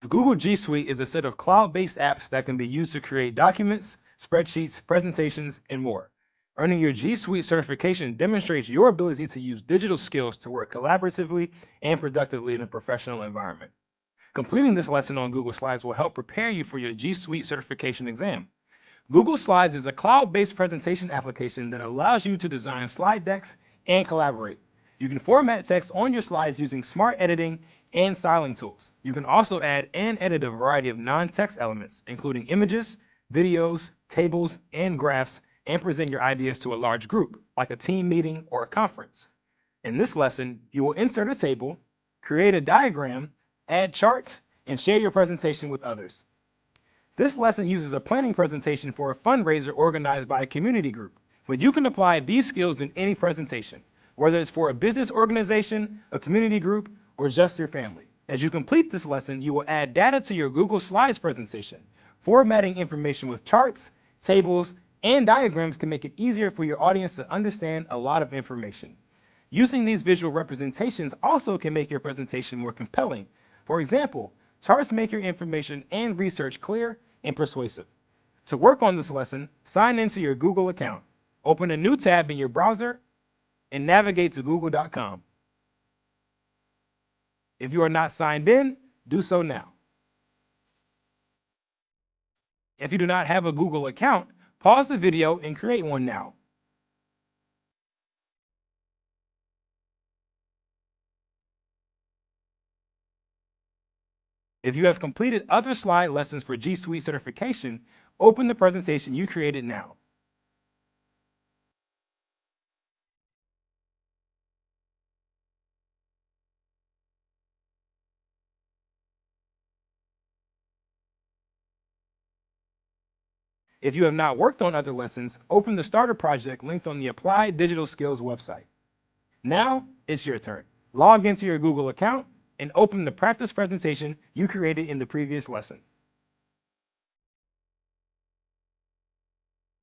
The Google G Suite is a set of cloud-based apps that can be used to create documents, spreadsheets, presentations, and more. Earning your G Suite certification demonstrates your ability to use digital skills to work collaboratively and productively in a professional environment. Completing this lesson on Google Slides will help prepare you for your G Suite certification exam. Google Slides is a cloud-based presentation application that allows you to design slide decks and collaborate. You can format text on your slides using smart editing and styling tools. You can also add and edit a variety of non-text elements, including images, videos, tables, and graphs, and present your ideas to a large group, like a team meeting or a conference. In this lesson, you will insert a table, create a diagram, add charts, and share your presentation with others. This lesson uses a planning presentation for a fundraiser organized by a community group, but you can apply these skills in any presentation, whether it's for a business organization, a community group, or just your family. As you complete this lesson, you will add data to your Google Slides presentation. Formatting information with charts, tables, and diagrams can make it easier for your audience to understand a lot of information. Using these visual representations also can make your presentation more compelling. For example, charts make your information and research clear and persuasive. To work on this lesson, sign into your Google account. Open a new tab in your browser and navigate to google.com. If you are not signed in, do so now. If you do not have a Google account, pause the video and create one now. If you have completed other slide lessons for G Suite certification, open the presentation you created now. If you have not worked on other lessons, open the starter project linked on the Applied Digital Skills website. Now it's your turn. Log into your Google account and open the practice presentation you created in the previous lesson.